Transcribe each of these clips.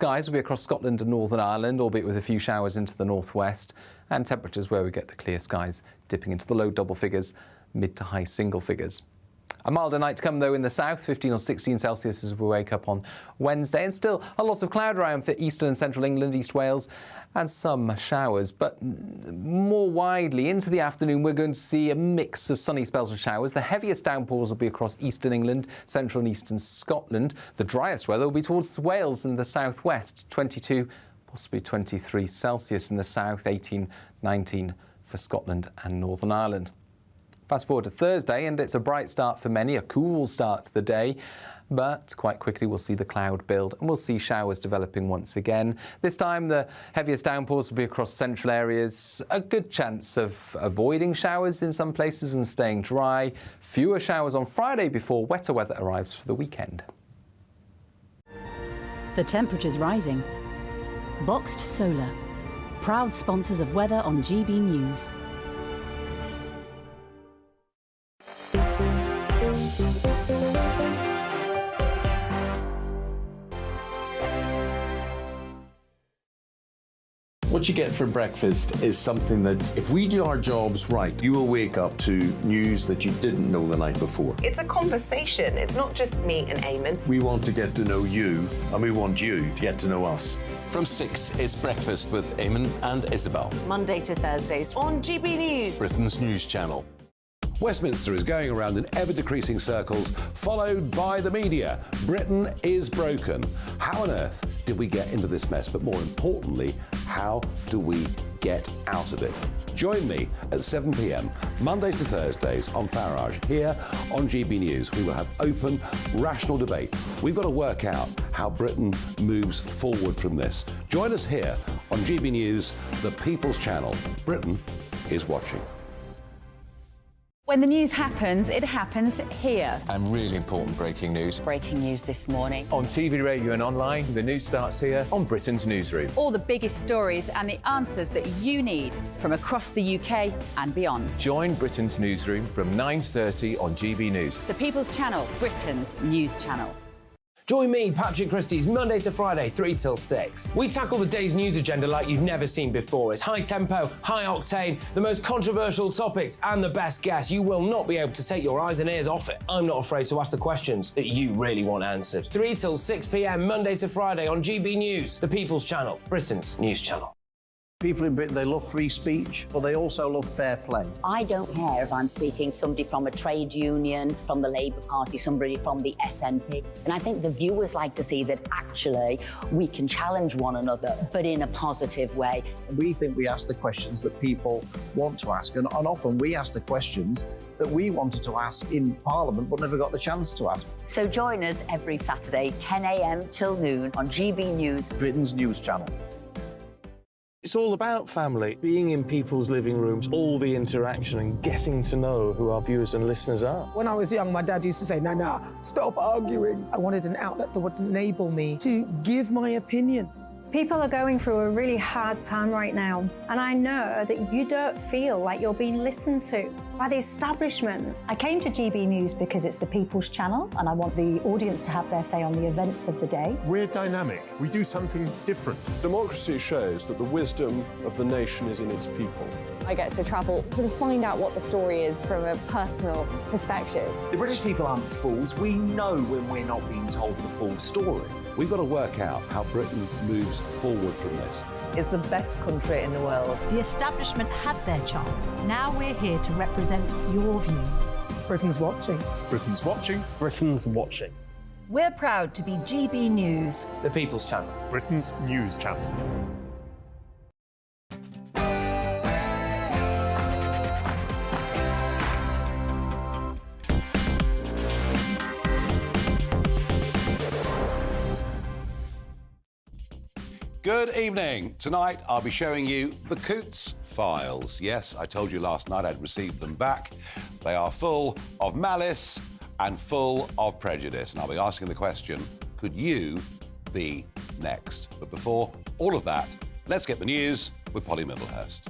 Skies will be across Scotland and Northern Ireland, albeit with a few showers into the northwest, and temperatures where we get the clear skies dipping into the low double figures, mid to high single figures. A milder night to come, though, in the south, 15 or 16 Celsius as we wake up on Wednesday, and still a lot of cloud around for eastern and central England, East Wales, and some showers. But more widely, into the afternoon, we're going to see a mix of sunny spells and showers. The heaviest downpours will be across eastern England, central and eastern Scotland. The driest weather will be towards Wales and the southwest, 22, possibly 23 Celsius in the south, 18, 19 for Scotland and Northern Ireland. Fast forward to Thursday, and it's a bright start for many, a cool start to the day, but quite quickly we'll see the cloud build and we'll see showers developing once again. This time the heaviest downpours will be across central areas, a good chance of avoiding showers in some places and staying dry. Fewer showers on Friday before wetter weather arrives for the weekend. The temperature's rising. Boxed Solar, proud sponsors of weather on GB News. What you get for breakfast is something that, if we do our jobs right, you will wake up to news that you didn't know the night before. It's a conversation. It's not just me and Eamon. We want to get to know you, and we want you to get to know us. From 6, it's Breakfast with Eamon and Isabel. Monday to Thursdays on GB News, Britain's news channel. Westminster is going around in ever-decreasing circles, followed by the media. Britain is broken. How on earth did we get into this mess? But more importantly, how do we get out of it? Join me at 7 p.m, Mondays to Thursdays on Farage, here on GB News. We will have open, rational debate. We've got to work out how Britain moves forward from this. Join us here on GB News, the People's Channel. Britain is watching. When the news happens, it happens here. And really important breaking news. Breaking news this morning. On TV, radio and online, the news starts here on Britain's Newsroom. All the biggest stories and the answers that you need from across the UK and beyond. Join Britain's Newsroom from 9:30 on GB News. The People's Channel, Britain's news channel. Join me, Patrick Christie's, Monday to Friday, 3 till 6. We tackle the day's news agenda like you've never seen before. It's high tempo, high octane, the most controversial topics and the best guests. You will not be able to take your eyes and ears off it. I'm not afraid to ask the questions that you really want answered. 3 till 6 p.m, Monday to Friday on GB News, the People's Channel, Britain's news channel. People in Britain, they love free speech, but they also love fair play. I don't care if I'm speaking somebody from a trade union, from the Labour Party, somebody from the SNP. And I think the viewers like to see that actually we can challenge one another, but in a positive way. We think we ask the questions that people want to ask, and often we ask the questions that we wanted to ask in Parliament but never got the chance to ask. So join us every Saturday, 10 a.m. till noon on GB News, Britain's news channel. It's all about family, being in people's living rooms, all the interaction and getting to know who our viewers and listeners are. When I was young, my dad used to say, Nana, stop arguing. I wanted an outlet that would enable me to give my opinion. People are going through a really hard time right now, and I know that you don't feel like you're being listened to by the establishment. I came to GB News because it's the People's Channel, and I want the audience to have their say on the events of the day. We're dynamic. We do something different. Democracy shows that the wisdom of the nation is in its people. I get to travel to find out what the story is from a personal perspective. The British people aren't fools. We know when we're not being told the full story. We've got to work out how Britain moves forward from this. It's the best country in the world. The establishment had their chance. Now we're here to represent your views. Britain's watching. Britain's watching. Britain's watching. We're proud to be GB News, the People's Channel, Britain's news channel. Good evening. Tonight I'll be showing you the Coutts files. Yes, I told you last night I'd received them back. They are full of malice and full of prejudice. And I'll be asking the question, could you be next? But before all of that, let's get the news with Polly Middlehurst.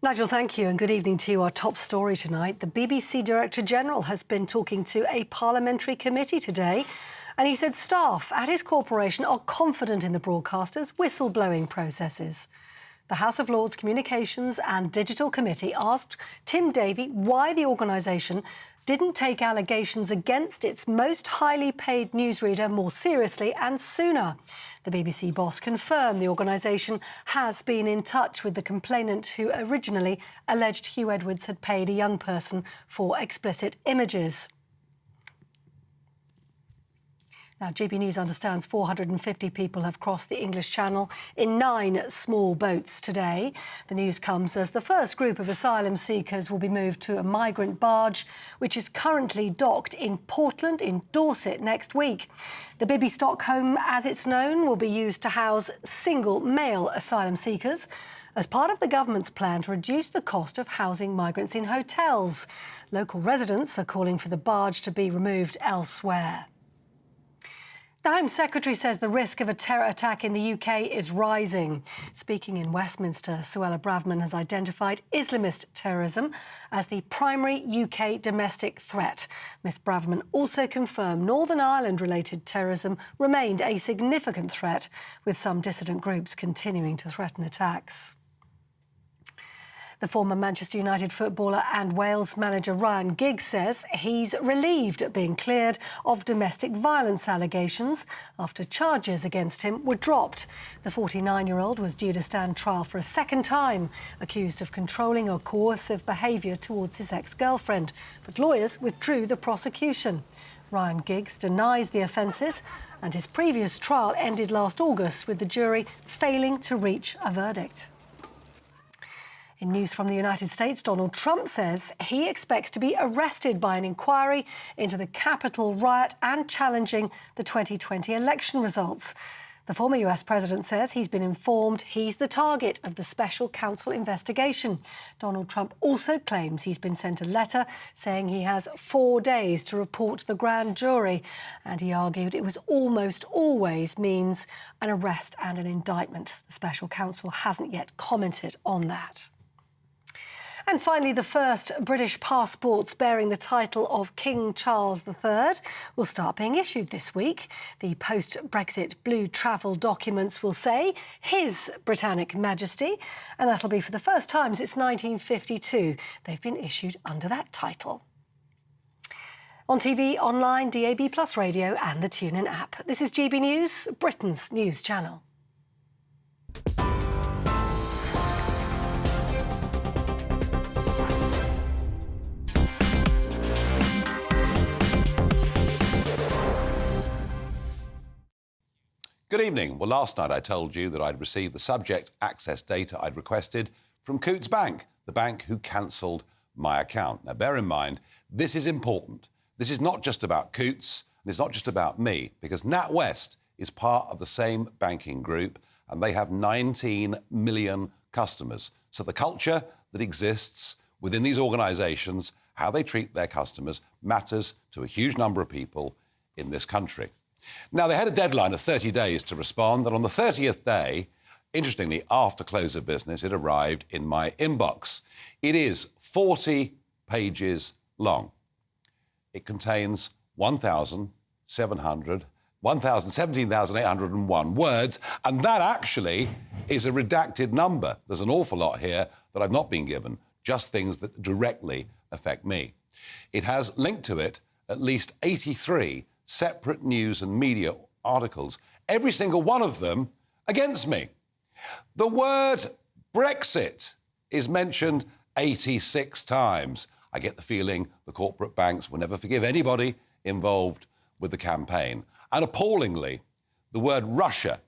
Nigel, thank you, and good evening to you. Our top story tonight. The BBC Director General has been talking to a parliamentary committee today, and he said staff at his corporation are confident in the broadcaster's whistleblowing processes. The House of Lords Communications and Digital Committee asked Tim Davie why the organisation didn't take allegations against its most highly paid newsreader more seriously and sooner. The BBC boss confirmed the organisation has been in touch with the complainant who originally alleged Hugh Edwards had paid a young person for explicit images. Now, GB News understands 450 people have crossed the English Channel in 9 small boats today. The news comes as the first group of asylum seekers will be moved to a migrant barge, which is currently docked in Portland in Dorset next week. The Bibby Stockholm, as it's known, will be used to house single male asylum seekers as part of the government's plan to reduce the cost of housing migrants in hotels. Local residents are calling for the barge to be removed elsewhere. The Home Secretary says the risk of a terror attack in the UK is rising. Speaking in Westminster, Suella Braverman has identified Islamist terrorism as the primary UK domestic threat. Ms Braverman also confirmed Northern Ireland-related terrorism remained a significant threat, with some dissident groups continuing to threaten attacks. The former Manchester United footballer and Wales manager Ryan Giggs says he's relieved at being cleared of domestic violence allegations after charges against him were dropped. The 49-year-old was due to stand trial for a second time, accused of controlling or coercive behaviour towards his ex-girlfriend, but lawyers withdrew the prosecution. Ryan Giggs denies the offences, and his previous trial ended last August with the jury failing to reach a verdict. In news from the United States, Donald Trump says he expects to be arrested by an inquiry into the Capitol riot and challenging the 2020 election results. The former US president says he's been informed he's the target of the special counsel investigation. Donald Trump also claims he's been sent a letter saying he has 4 days to report to the grand jury, and he argued it was almost always means an arrest and an indictment. The special counsel hasn't yet commented on that. And finally, the first British passports bearing the title of King Charles III will start being issued this week. The post-Brexit blue travel documents will say His Britannic Majesty, and that'll be for the first time since 1952. They've been issued under that title. On TV, online, DAB+ radio and the TuneIn app. This is GB News, Britain's news channel. Good evening. Well, last night I told you that I'd received the subject access data I'd requested from Coutts Bank, the bank who cancelled my account. Now, bear in mind, this is important. This is not just about Coutts, and it's not just about me, because NatWest is part of the same banking group, and they have 19 million customers. So the culture that exists within these organisations, how they treat their customers, matters to a huge number of people in this country. Now, they had a deadline of 30 days to respond, and on the 30th day, interestingly, after close of business, it arrived in my inbox. It is 40 pages long. It contains 17,801 words, and that actually is a redacted number. There's an awful lot here that I've not been given, just things that directly affect me. It has linked to it at least 83 separate news and media articles, every single one of them against me. The word Brexit is mentioned 86 times. I get the feeling the corporate banks will never forgive anybody involved with the campaign. And appallingly, the word Russia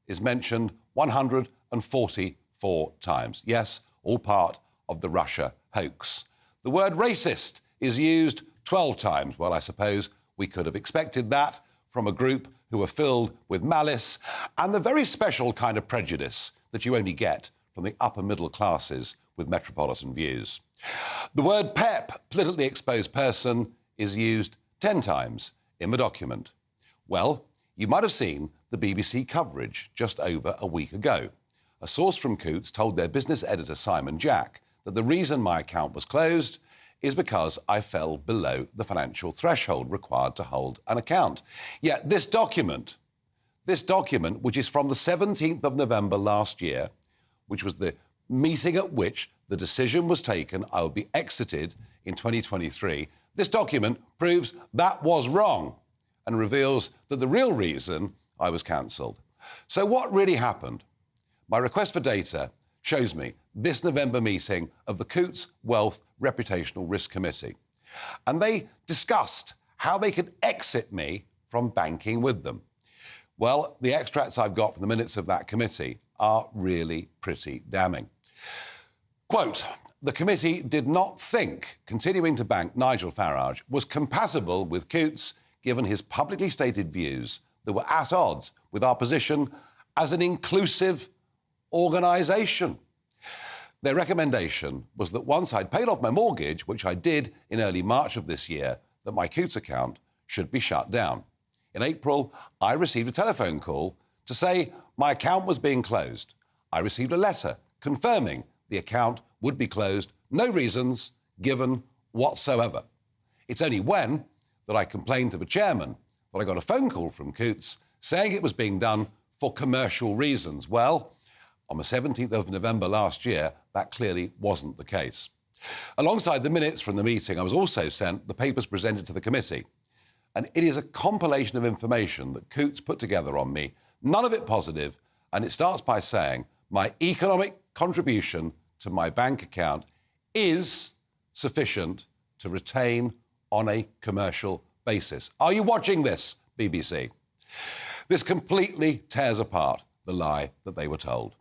is mentioned 144 times. Yes, all part of the Russia hoax. The word racist is used 12 times. Well, I suppose we could have expected that from a group who are filled with malice and the very special kind of prejudice that you only get from the upper middle classes with metropolitan views. The word PEP, politically exposed person, is used 10 times in the document. Well, you might have seen the BBC coverage just over a week ago. A source from Coutts told their business editor Simon Jack that the reason my account was closed is because I fell below the financial threshold required to hold an account. Yet this document, which is from the 17th of November last year, which was the meeting at which the decision was taken I would be exited in 2023, this document proves that was wrong and reveals that the real reason I was cancelled. So what really happened? My request for data shows me this November meeting of the Coutts Wealth Reputational Risk Committee. And they discussed how they could exit me from banking with them. Well, the extracts I've got from the minutes of that committee are really pretty damning. Quote, the committee did not think continuing to bank Nigel Farage was compatible with Coutts, given his publicly stated views that were at odds with our position as an inclusive organisation. Their recommendation was that once I'd paid off my mortgage, which I did in early March of this year, that my Coutts account should be shut down. In April, I received a telephone call to say my account was being closed. I received a letter confirming the account would be closed, no reasons given whatsoever. It's only when that I complained to the chairman that I got a phone call from Coutts saying it was being done for commercial reasons. Well, on the 17th of November last year, that clearly wasn't the case. Alongside the minutes from the meeting, I was also sent the papers presented to the committee. And it is a compilation of information that Coutts put together on me, none of it positive, and it starts by saying my economic contribution to my bank account is sufficient to retain on a commercial basis. Are you watching this, BBC? This completely tears apart the lie that they were told.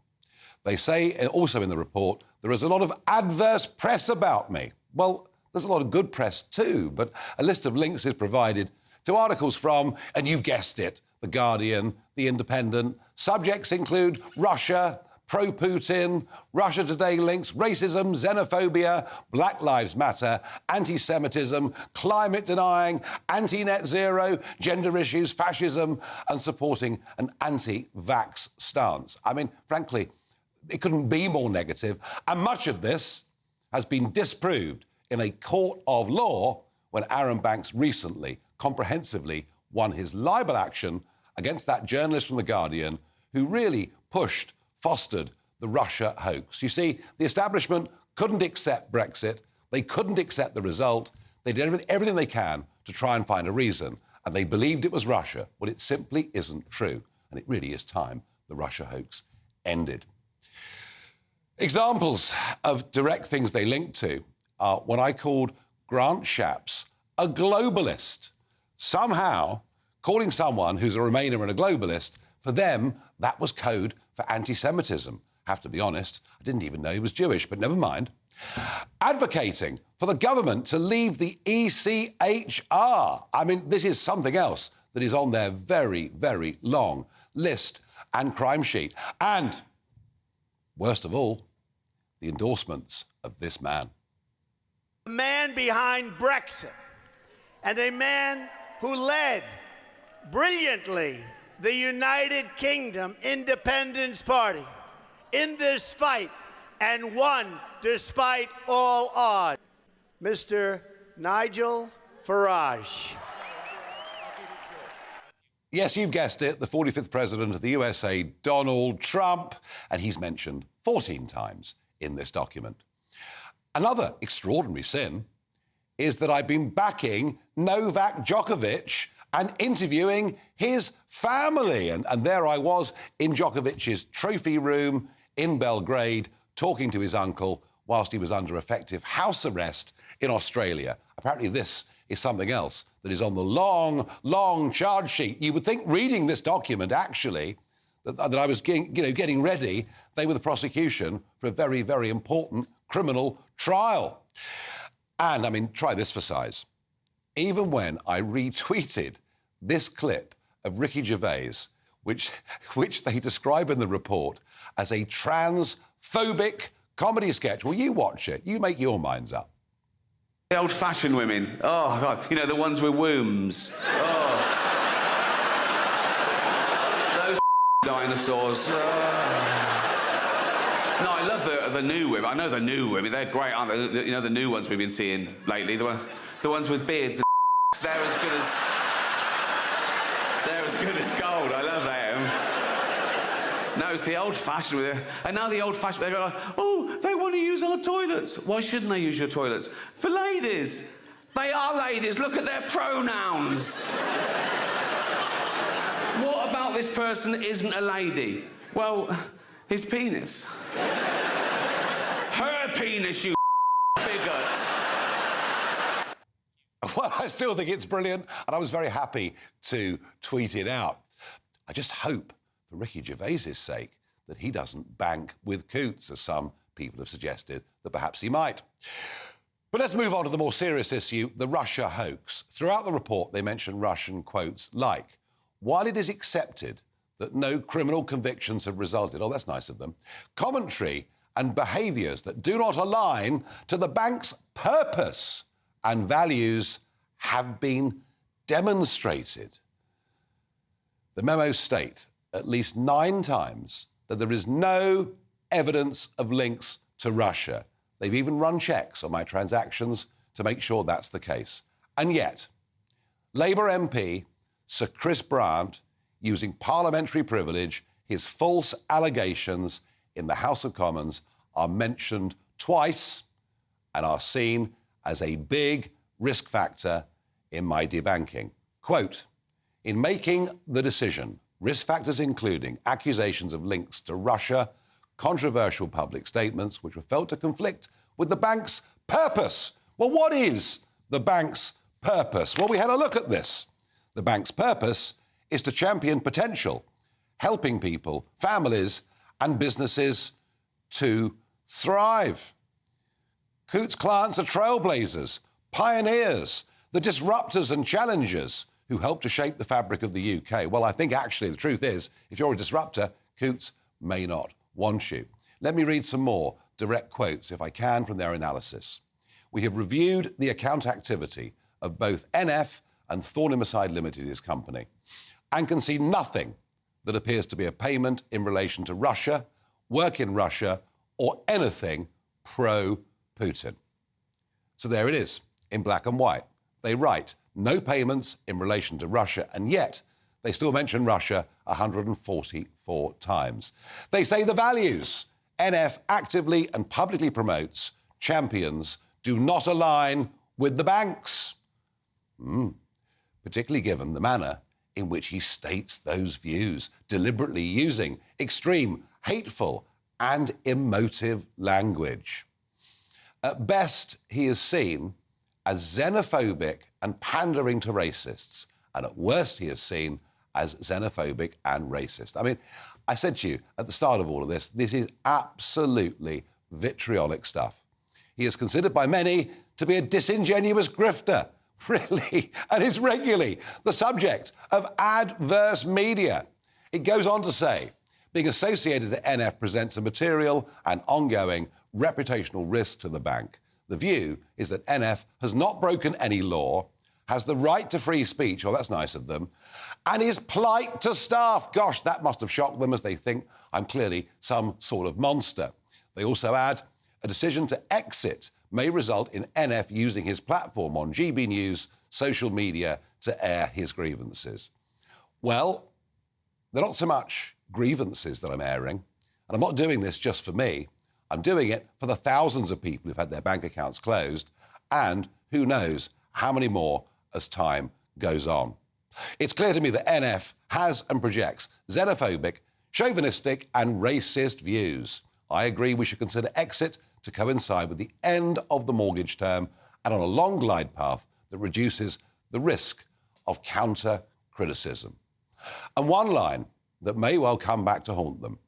They say also in the report there is a lot of adverse press about me. Well, there's a lot of good press too, but a list of links is provided to articles from, and you've guessed it, The Guardian, The Independent. Subjects include Russia, pro-Putin, Russia Today links, racism, xenophobia, Black Lives Matter, anti-Semitism, climate denying, anti-net zero, gender issues, fascism, and supporting an anti-vax stance. I mean, frankly, it couldn't be more negative. And much of this has been disproved in a court of law when Aaron Banks recently, comprehensively, won his libel action against that journalist from The Guardian who really fostered the Russia hoax. You see, the establishment couldn't accept Brexit. They couldn't accept the result. They did everything they can to try and find a reason, and they believed it was Russia. Well, it simply isn't true, and it really is time the Russia hoax ended. Examples of direct things they linked to are when I called Grant Shapps a globalist. Somehow, calling someone who's a Remainer and a globalist, for them, that was code for anti-Semitism. Have to be honest, I didn't even know he was Jewish, but never mind. Advocating for the government to leave the ECHR. I mean, this is something else that is on their very, very long list and crime sheet. And, worst of all, the endorsements of this man. The man behind Brexit and a man who led brilliantly the United Kingdom Independence Party in this fight and won despite all odds, Mr. Nigel Farage. Yes, you've guessed it, the 45th president of the USA, Donald Trump, and he's mentioned 14 times in this document. Another extraordinary sin is that I've been backing Novak Djokovic and interviewing his family. And there I was in Djokovic's trophy room in Belgrade, talking to his uncle whilst he was under effective house arrest in Australia. Apparently this is something else that is on the long, long charge sheet. You would think reading this document, actually, that I was getting ready, they were the prosecution for a very, very important criminal trial. And, I mean, try this for size. Even when I retweeted this clip of Ricky Gervais, which they describe in the report as a transphobic comedy sketch, well, you watch it, you make your minds up. The old-fashioned women, oh, God, you know, the ones with wombs. Oh. Those dinosaurs. Oh. No, I love the new women. I know the new women. They're great, aren't they? You know, the new ones we've been seeing lately. The ones with beards and they're as good as... They're as good as gold. I love them. No, it's the old-fashioned with it. And now the old-fashioned, they go like, oh, they want to use our toilets. Why shouldn't they use your toilets? For ladies. They are ladies. Look at their pronouns. What about this person isn't a lady? Well, his penis. Her penis, you bigot. Well, I still think it's brilliant, and I was very happy to tweet it out. I just hope, for Ricky Gervais's sake, that he doesn't bank with Coutts, as some people have suggested that perhaps he might. But let's move on to the more serious issue, the Russia hoax. Throughout the report, they mention Russian quotes like, while it is accepted that no criminal convictions have resulted, oh, that's nice of them, commentary and behaviours that do not align to the bank's purpose and values have been demonstrated. The memos state at least 9 times that there is no evidence of links to Russia. They've even run checks on my transactions to make sure that's the case. And yet, Labour MP Sir Chris Brandt, using parliamentary privilege, his false allegations in the House of Commons are mentioned twice and are seen as a big risk factor in my debanking. Quote, in making the decision, risk factors including accusations of links to Russia, controversial public statements which were felt to conflict with the bank's purpose. Well, what is the bank's purpose? Well, we had a look at this. The bank's purpose is to champion potential, helping people, families and businesses to thrive. Coutts' clients are trailblazers, pioneers, the disruptors and challengers who help to shape the fabric of the UK. Well, I think actually the truth is, if you're a disruptor, Coutts may not want you. Let me read some more direct quotes, if I can, from their analysis. We have reviewed the account activity of both NF and Thornham Aside Limited, his company, and can see nothing that appears to be a payment in relation to Russia, work in Russia, or anything pro-Putin. So there it is, in black and white. They write, no payments in relation to Russia, and yet they still mention Russia 144 times. They say the values NF actively and publicly promotes, champions, do not align with the banks. Particularly given the manner in which he states those views, deliberately using extreme, hateful and emotive language. At best, he is seen as xenophobic and pandering to racists, and at worst, he is seen as xenophobic and racist. I mean, I said to you at the start of all of this is absolutely vitriolic stuff. He is considered by many to be a disingenuous grifter, really, and is regularly the subject of adverse media. It goes on to say, being associated to NF presents a material and ongoing reputational risk to the bank. The view is that NF has not broken any law, has the right to free speech, well, that's nice of them, and is polite to staff. Gosh, that must have shocked them, as they think I'm clearly some sort of monster. They also add, a decision to exit may result in NF using his platform on GB News, social media, to air his grievances. Well, they're not so much grievances that I'm airing, and I'm not doing this just for me. I'm doing it for the thousands of people who've had their bank accounts closed, and who knows how many more as time goes on. It's clear to me that NF has and projects xenophobic, chauvinistic and racist views. I agree we should consider exit to coincide with the end of the mortgage term and on a long glide path that reduces the risk of counter-criticism. And one line that may well come back to haunt them.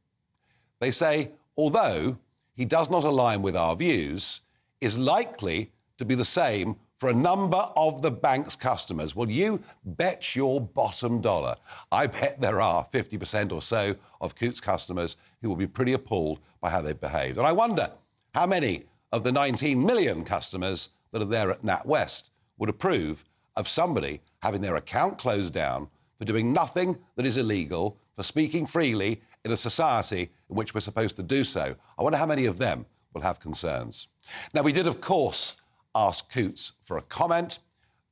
They say, although he does not align with our views, is likely to be the same for a number of the bank's customers. Well, you bet your bottom dollar. I bet there are 50% or so of Coutts customers who will be pretty appalled by how they've behaved. And I wonder how many of the 19 million customers that are there at NatWest would approve of somebody having their account closed down for doing nothing that is illegal, for speaking freely in a society in which we're supposed to do so. I wonder how many of them will have concerns. Now, we did, of course, ask Coutts for a comment,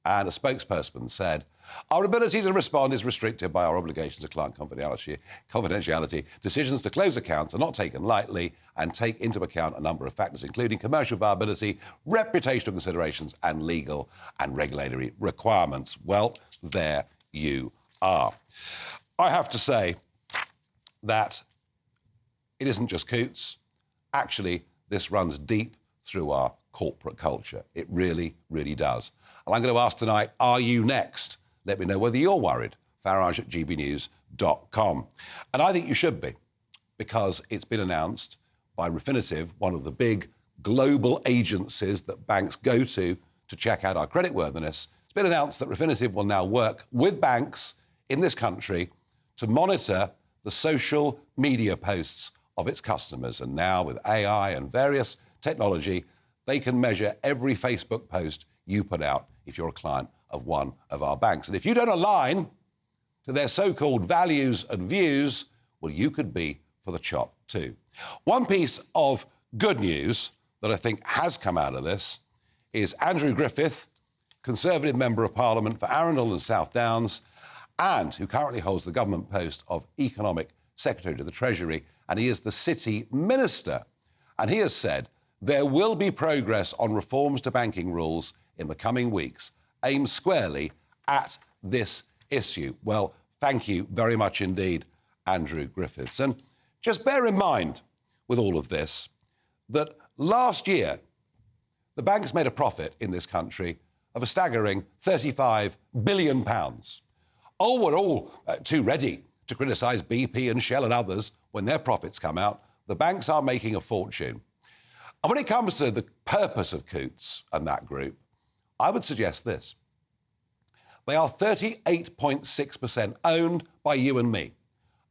and a spokesperson said, "Our ability to respond is restricted by our obligations to client confidentiality. Decisions to close accounts are not taken lightly and take into account a number of factors, including commercial viability, reputational considerations, and legal and regulatory requirements." Well, there you are. I have to say that it isn't just Coutts. Actually, this runs deep through our corporate culture. It really, really does. And I'm going to ask tonight, are you next? Let me know whether you're worried. Farage@gbnews.com. And I think you should be, because it's been announced by Refinitiv, one of the big global agencies that banks go to check out our creditworthiness. It's been announced that Refinitiv will now work with banks in this country to monitor the social media posts of its customers. And now, with AI and various technology, they can measure every Facebook post you put out if you're a client of one of our banks. And if you don't align to their so-called values and views, well, you could be for the chop too. One piece of good news that I think has come out of this is Andrew Griffith, Conservative Member of Parliament for Arundel and South Downs, and who currently holds the government post of Economic Secretary to the Treasury, and he is the City Minister. And he has said there will be progress on reforms to banking rules in the coming weeks, aimed squarely at this issue. Well, thank you very much indeed, Andrew Griffiths. And just bear in mind with all of this that last year the banks made a profit in this country of a staggering £35 billion. Oh, we're all too ready to criticise BP and Shell and others when their profits come out. The banks are making a fortune. And when it comes to the purpose of Coutts and that group, I would suggest this. They are 38.6% owned by you and me,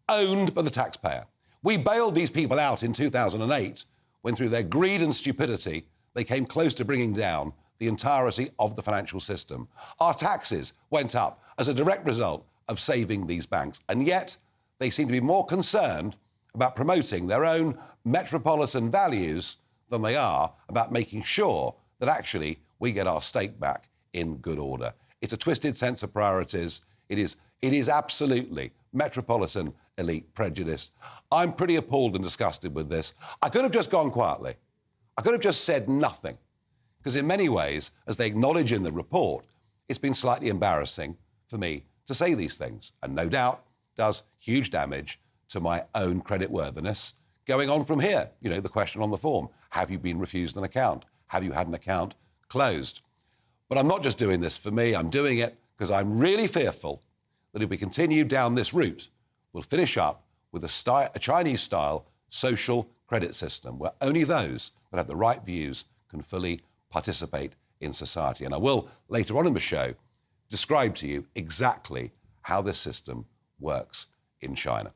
owned by the taxpayer. We bailed these people out in 2008 when, through their greed and stupidity, they came close to bringing down the entirety of the financial system. Our taxes went up as a direct result of saving these banks, and yet they seem to be more concerned about promoting their own metropolitan values than they are about making sure that actually we get our state back in good order. It's a twisted sense of priorities. It is absolutely metropolitan elite prejudice. I'm pretty appalled and disgusted with this. I could have just gone quietly. I could have just said nothing, because in many ways, as they acknowledge in the report, it's been slightly embarrassing for me to say these things, and no doubt does huge damage to my own creditworthiness. Going on from here, you know, the question on the form, have you been refused an account? Have you had an account closed? But I'm not just doing this for me, I'm doing it because I'm really fearful that if we continue down this route, we'll finish up with a Chinese-style social credit system where only those that have the right views can fully participate in society. And I will, later on in the show, describe to you exactly how this system works in China.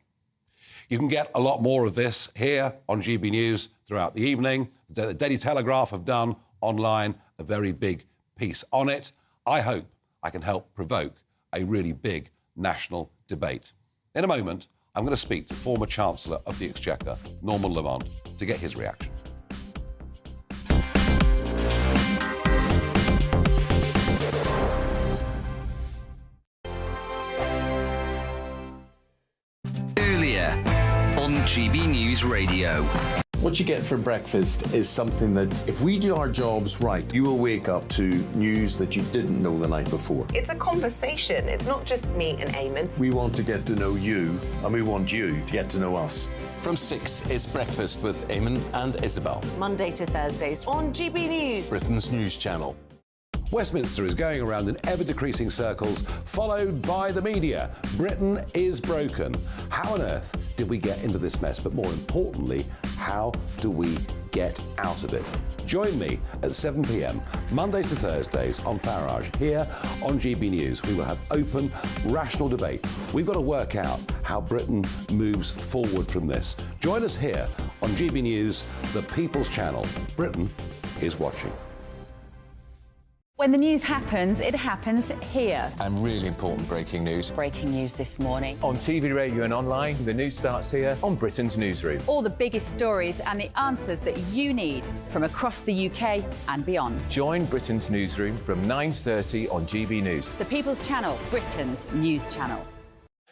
You can get a lot more of this here on GB News throughout the evening. The Daily Telegraph have done online a very big piece on it. I hope I can help provoke a really big national debate. In a moment, I'm going to speak to former Chancellor of the Exchequer, Lord Lamont, to get his reaction. GB News Radio. What you get for breakfast is something that, if we do our jobs right, you will wake up to news that you didn't know the night before. It's a conversation. It's not just me and Eamon. We want to get to know you, and we want you to get to know us. From 6, it's Breakfast with Eamon and Isabel. Monday to Thursdays on GB News, Britain's news channel. Westminster is going around in ever-decreasing circles, followed by the media. Britain is broken. How on earth did we get into this mess? But more importantly, how do we get out of it? Join me at 7 p.m, Mondays to Thursdays on Farage, here on GB News. We will have open, rational debate. We've got to work out how Britain moves forward from this. Join us here on GB News, the People's Channel. Britain is watching. When the news happens, it happens here. And really important breaking news. Breaking news this morning. On TV, radio and online, the news starts here on Britain's Newsroom. All the biggest stories and the answers that you need from across the UK and beyond. Join Britain's Newsroom from 9:30 on GB News. The People's Channel, Britain's news channel.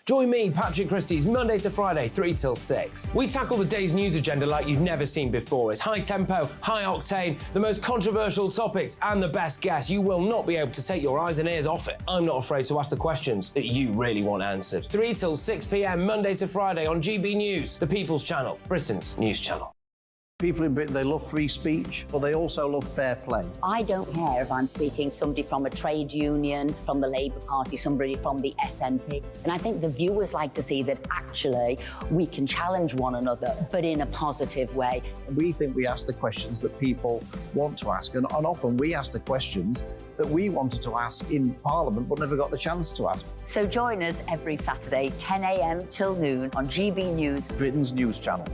Join me, Patrick Christie's, Monday to Friday, 3 till 6. We tackle the day's news agenda like you've never seen before. It's high tempo, high octane, the most controversial topics and the best guests. You will not be able to take your eyes and ears off it. I'm not afraid to ask the questions that you really want answered. 3 till 6 p.m, Monday to Friday on GB News, the People's Channel, Britain's news channel. People in Britain, they love free speech, but they also love fair play. I don't care if I'm speaking somebody from a trade union, from the Labour Party, somebody from the SNP. And I think the viewers like to see that actually we can challenge one another, but in a positive way. We think we ask the questions that people want to ask, and often we ask the questions that we wanted to ask in Parliament but never got the chance to ask. So join us every Saturday, 10 a.m. till noon on GB News, Britain's news channel.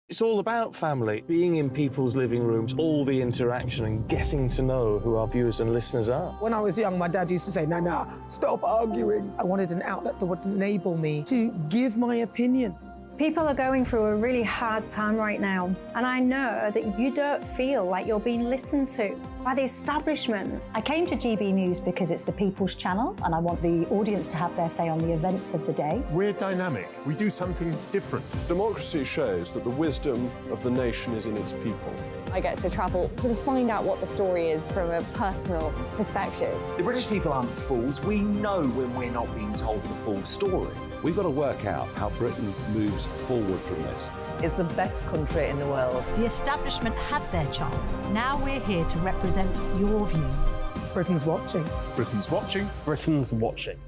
It's all about family, being in people's living rooms, all the interaction and getting to know who our viewers and listeners are. When I was young, my dad used to say, Nana, stop arguing. I wanted an outlet that would enable me to give my opinion. People are going through a really hard time right now, and I know that you don't feel like you're being listened to by the establishment. I came to GB News because it's the People's Channel, and I want the audience to have their say on the events of the day. We're dynamic. We do something different. Democracy shows that the wisdom of the nation is in its people. I get to travel to find out what the story is from a personal perspective. The British people aren't fools. We know when we're not being told the full story. We've got to work out how Britain moves forward from this. It's the best country in the world. The establishment had their chance. Now we're here to represent your views. Britain's watching. Britain's watching. Britain's watching.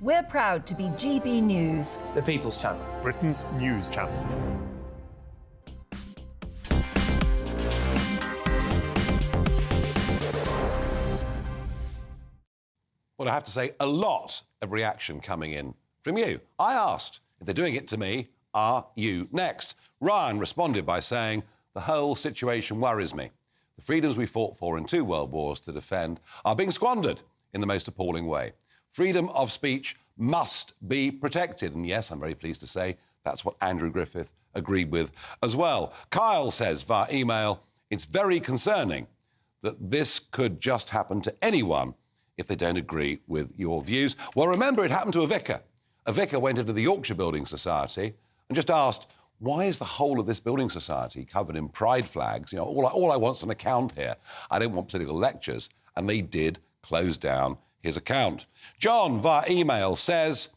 We're proud to be GB News, The People's Channel. Britain's news channel. Well, I have to say, a lot of reaction coming in from you. I asked, if they're doing it to me, are you next? Ryan responded by saying, the whole situation worries me. The freedoms we fought for in 2 world wars to defend are being squandered in the most appalling way. Freedom of speech must be protected. And yes, I'm very pleased to say that's what Andrew Griffith agreed with as well. Kyle says via email, it's very concerning that this could just happen to anyone if they don't agree with your views. Well, remember, it happened to a vicar. A vicar went into the Yorkshire Building Society and just asked, why is the whole of this building society covered in pride flags? You know, all I want's an account here. I don't want political lectures. And they did close down his account. John, via email, says,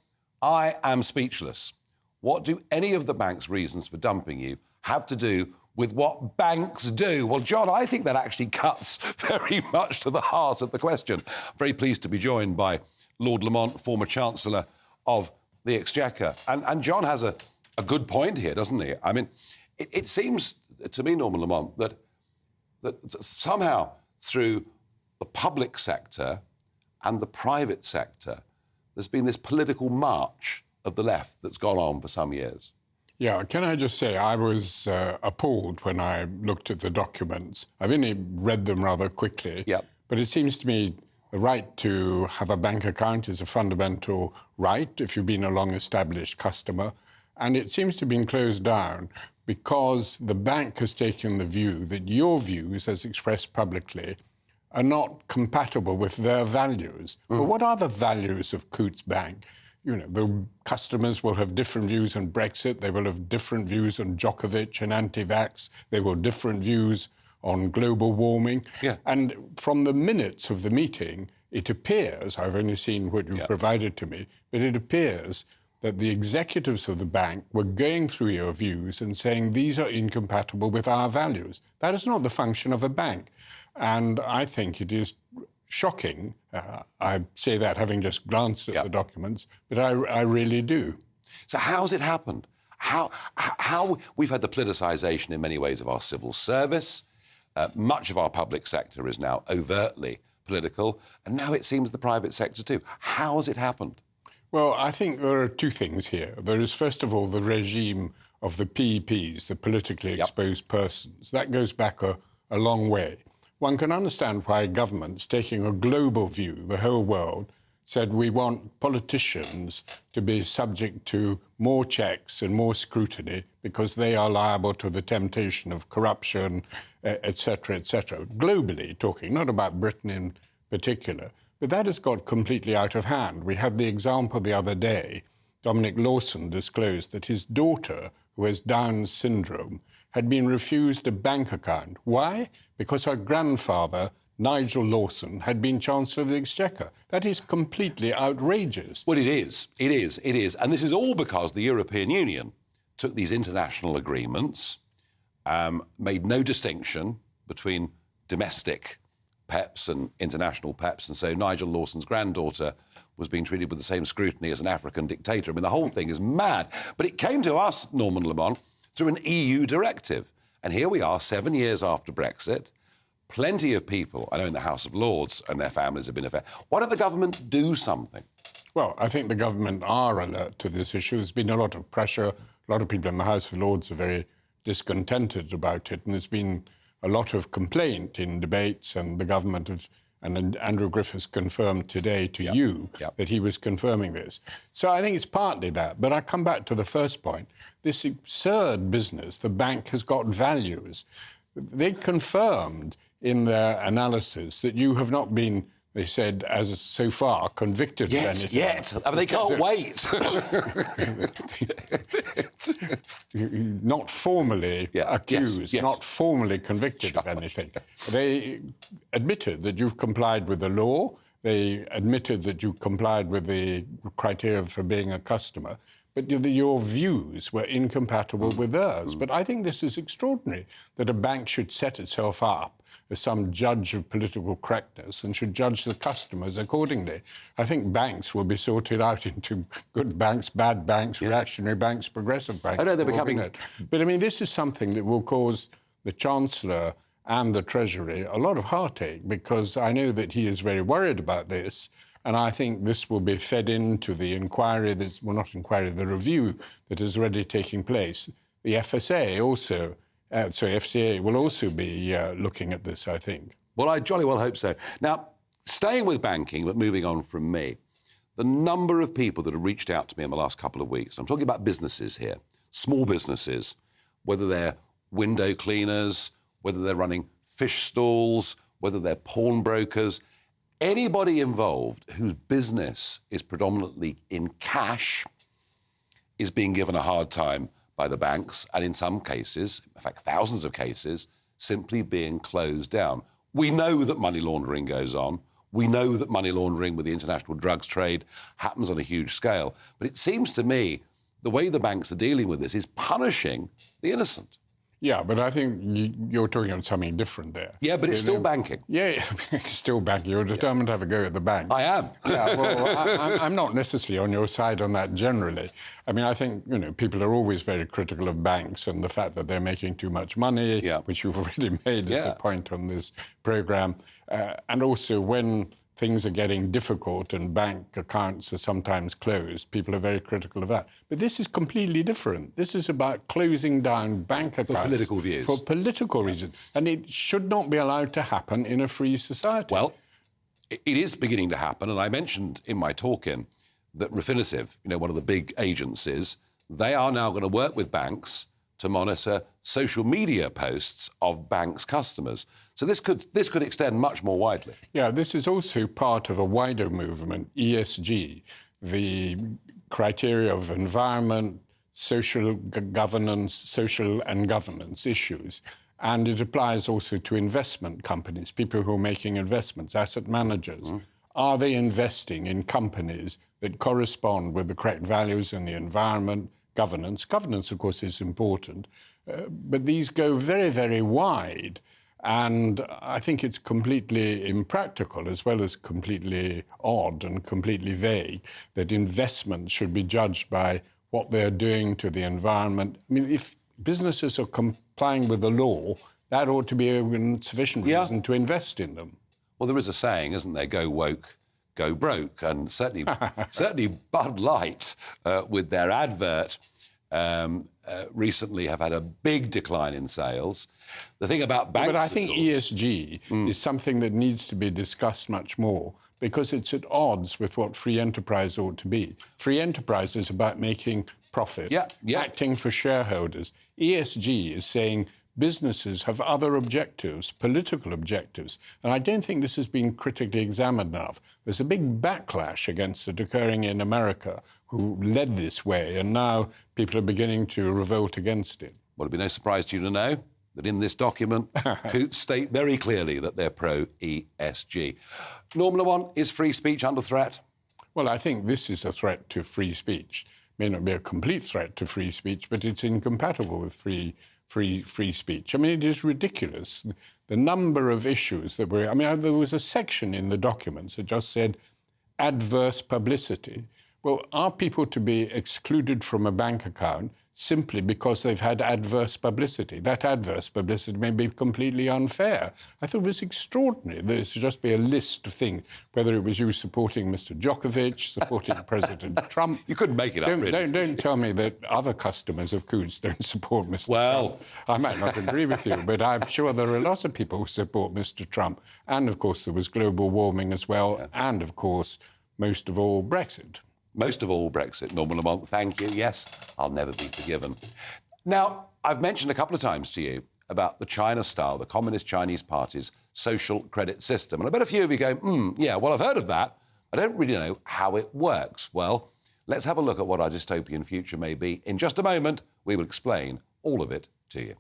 I am speechless. What do any of the bank's reasons for dumping you have to do with what banks do? Well, John, I think that actually cuts very much to the heart of the question. Very pleased to be joined by Lord Lamont, former Chancellor of the Exchequer. And John has a good point here, doesn't he? I mean, it seems to me, Norman Lamont, that somehow through the public sector and the private sector, there's been this political march of the left that's gone on for some years. Yeah, can I just say, I was appalled when I looked at the documents. I've only read them rather quickly, but it seems to me the right to have a bank account is a fundamental right if you've been a long-established customer. And it seems to have been closed down because the bank has taken the view that your views, as expressed publicly, are not compatible with their values. But what are the values of Coutts Bank? You know, the customers will have different views on Brexit, they will have different views on Djokovic and anti-vax, they will have different views on global warming. And from the minutes of the meeting, it appears, I've only seen what you've provided to me, but it appears that the executives of the bank were going through your views and saying these are incompatible with our values. That is not the function of a bank. And I think it is shocking. I say that having just glanced at the documents, but I really do. So how's it happened? How we've had the politicisation in many ways of our civil service. Much of our public sector is now overtly political, and now it seems the private sector too. How has it happened? Well, I think there are two things here. There is, first of all, the regime of the PEPs, the politically exposed persons. That goes back a long way. one can understand why governments, taking a global view, the whole world, said we want politicians to be subject to more checks and more scrutiny because they are liable to the temptation of corruption, etc., etc. Globally talking, not about Britain in particular. But that has got completely out of hand. We had the example the other day. Dominic Lawson disclosed that his daughter, who has Down syndrome, had been refused a bank account. Why? Because her grandfather, Nigel Lawson, had been Chancellor of the Exchequer. That is completely outrageous. Well, it is. It is. It is. And this is all because the European Union took these international agreements, made no distinction between domestic PEPs and international PEPs. And so Nigel Lawson's granddaughter was being treated with the same scrutiny as an African dictator. I mean, the whole thing is mad. But it came to us, Norman Lamont, through an EU directive. And here we are, 7 years after Brexit. Plenty of people, I know in the House of Lords, and their families have been affected. Why don't the government do something? Well, I think the government are alert to this issue. There's been a lot of pressure. A lot of people in the House of Lords are very discontented about it. And there's been a lot of complaint in debates, and the government has, and Andrew Griffiths confirmed today to you that he was confirming this. So I think it's partly that. But I come back to the first point. This absurd business, the bank has got values. They confirmed in their analysis that you have not been, they said, as so far, convicted of anything. I mean, they can't wait. Not formally accused, not formally convicted of anything. They admitted that you've complied with the law. They admitted that you complied with the criteria for being a customer. But your views were incompatible with theirs. But I think this is extraordinary, that a bank should set itself up as some judge of political correctness and should judge the customers accordingly. I think banks will be sorted out into good banks, bad banks, reactionary banks, progressive banks. I know they're becoming... But, I mean, this is something that will cause the Chancellor and the Treasury a lot of heartache, because I know that he is very worried about this. And I think this will be fed into the inquiry, the review that is already taking place. The FSA also, FCA will also be looking at this, I think. Well, I jolly well hope so. Now, staying with banking, but moving on from me, the number of people that have reached out to me in the last couple of weeks, I'm talking about businesses here, small businesses, whether they're window cleaners, whether they're running fish stalls, whether they're pawnbrokers, anybody involved whose business is predominantly in cash is being given a hard time by the banks, and in some cases, in fact, thousands of cases, simply being closed down. We know that money laundering goes on. We know that money laundering with the international drugs trade happens on a huge scale. But it seems to me the way the banks are dealing with this is punishing the innocent. Yeah, but I think you're talking about something different there. Yeah, but it's still banking. Yeah, it's still banking. You're determined to have a go at the bank. I am. Yeah, well, I'm not necessarily on your side on that generally. I mean, I think, people are always very critical of banks and the fact that they're making too much money, which you've already made as a point on this programme. And also when things are getting difficult and bank accounts are sometimes closed, people are very critical of that. But this is completely different. This is about closing down bank accounts. For political views. For political reasons. And it should not be allowed to happen in a free society. Well, it is beginning to happen. And I mentioned in my talk-in that Refinitiv, one of the big agencies, they are now going to work with banks to monitor social media posts of banks' customers. So this could extend much more widely. Yeah, this is also part of a wider movement, ESG, the criteria of environment, social and governance issues. And it applies also to investment companies, people who are making investments, asset managers. Are they investing in companies that correspond with the correct values in the environment, governance? Governance, of course, is important. But these go very, very wide. And I think it's completely impractical, as well as completely odd and completely vague, that investments should be judged by what they're doing to the environment. I mean, if businesses are complying with the law, that ought to be a sufficient reason to invest in them. Well, there is a saying, isn't there? Go woke, go broke. And certainly Bud Light, with their advert recently have had a big decline in sales. The thing about banks... But I think ESG is something that needs to be discussed much more because it's at odds with what free enterprise ought to be. Free enterprise is about making profit, acting for shareholders. ESG is saying businesses have other objectives, political objectives, and I don't think this has been critically examined enough. There's a big backlash against it occurring in America, who led this way, and now people are beginning to revolt against it. Well, it'd be no surprise to you to know that in this document, Coutts state very clearly that they're pro-ESG. Lord Lamont, is free speech under threat? Well, I think this is a threat to free speech. It may not be a complete threat to free speech, but it's incompatible with free speech. I mean, it is ridiculous. The number of issues that were... I mean, there was a section in the documents that just said adverse publicity. Well, are people to be excluded from a bank account simply because they've had adverse publicity? That adverse publicity may be completely unfair. I thought it was extraordinary. There should just be a list of things, whether it was you supporting Mr. Djokovic, supporting President Trump. You couldn't make it up, really. Don't tell me that other customers of Coutts don't support Mr. Trump. I might not agree with you, but I'm sure there are lots of people who support Mr. Trump. And, of course, there was global warming as well. And, of course, most of all, Brexit. Most of all, Brexit. Norman Lamont, thank you. Yes, I'll never be forgiven. Now, I've mentioned a couple of times to you about the China style, the Communist Chinese Party's social credit system. And I bet a few of you go, yeah, well, I've heard of that. I don't really know how it works. Well, let's have a look at what our dystopian future may be. In just a moment, we will explain all of it to you.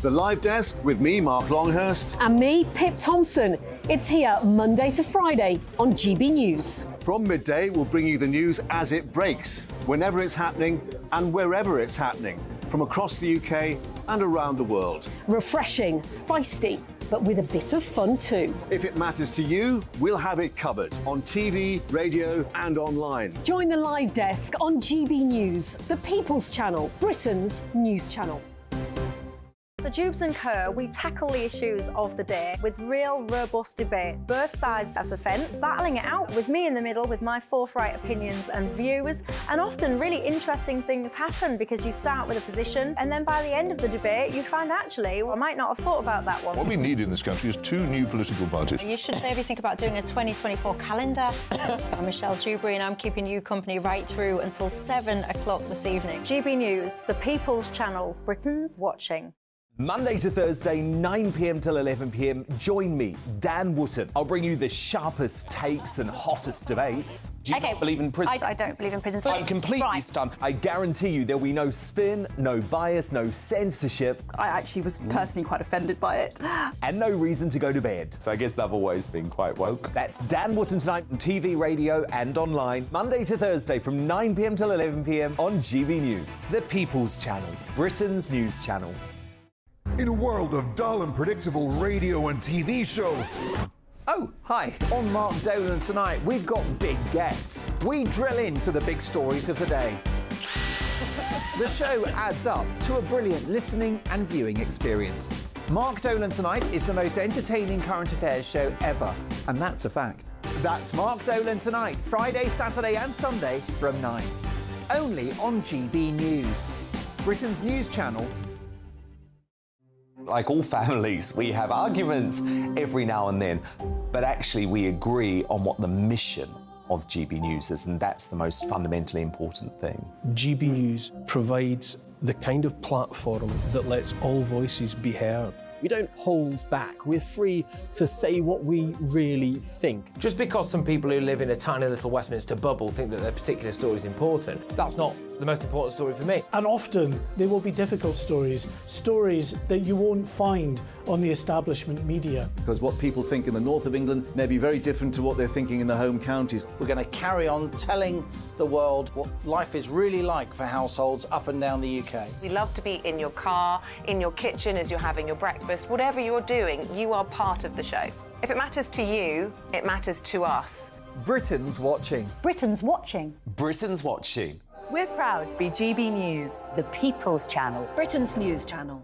The Live Desk with me, Mark Longhurst. And me, Pip Thompson. It's here Monday to Friday on GB News. From midday, we'll bring you the news as it breaks, whenever it's happening and wherever it's happening, from across the UK and around the world. Refreshing, feisty, but with a bit of fun too. If it matters to you, we'll have it covered on TV, radio and online. Join the Live Desk on GB News, the People's Channel, Britain's news channel. So Jubes and Kerr, we tackle the issues of the day with real robust debate, both sides of the fence, battling it out with me in the middle with my forthright opinions and views. And often really interesting things happen because you start with a position and then by the end of the debate you find actually, well, I might not have thought about that one. What we need in this country is two new political parties. You should maybe think about doing a 2024 calendar. I'm Michelle Dewberry and I'm keeping you company right through until 7 o'clock this evening. GB News, the People's Channel, Britain's watching. Monday to Thursday, 9 p.m. till 11 p.m. Join me, Dan Wootton. I'll bring you the sharpest takes and hottest debates. Do you not believe in prison? I don't believe in prisons. I'm completely stunned. I guarantee you there'll be no spin, no bias, no censorship. I actually was personally quite offended by it. And no reason to go to bed. So I guess they've always been quite woke. That's Dan Wootton tonight on TV, radio and online. Monday to Thursday from 9 p.m. till 11 p.m. on GB News. The People's Channel, Britain's news channel. In a world of dull and predictable radio and TV shows. Oh, hi. On Mark Dolan tonight, we've got big guests. We drill into the big stories of the day. The show adds up to a brilliant listening and viewing experience. Mark Dolan Tonight is the most entertaining current affairs show ever, and that's a fact. That's Mark Dolan Tonight, Friday, Saturday and Sunday from 9. Only on GB News, Britain's news channel. Like all families, we have arguments every now and then, but actually we agree on what the mission of GB News is, and that's the most fundamentally important thing. GB News provides the kind of platform that lets all voices be heard. We don't hold back. We're free to say what we really think. Just because some people who live in a tiny little Westminster bubble think that their particular story is important, that's not the most important story for me. And often there will be difficult stories, stories that you won't find on the establishment media. Because what people think in the north of England may be very different to what they're thinking in the home counties. We're going to carry on telling the world what life is really like for households up and down the UK. We love to be in your car, in your kitchen as you're having your breakfast. Whatever you're doing, you are part of the show. If it matters to you, it matters to us. Britain's watching. Britain's watching. Britain's watching. We're proud to be GB News, the People's Channel, Britain's news channel.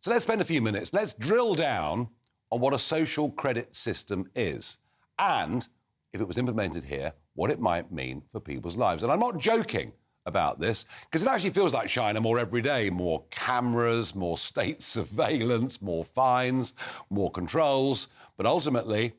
So let's spend a few minutes. Let's drill down on what a social credit system is and, if it was implemented here, what it might mean for people's lives. And I'm not joking about this, because it actually feels like China more every day. More cameras, more state surveillance, more fines, more controls. But ultimately,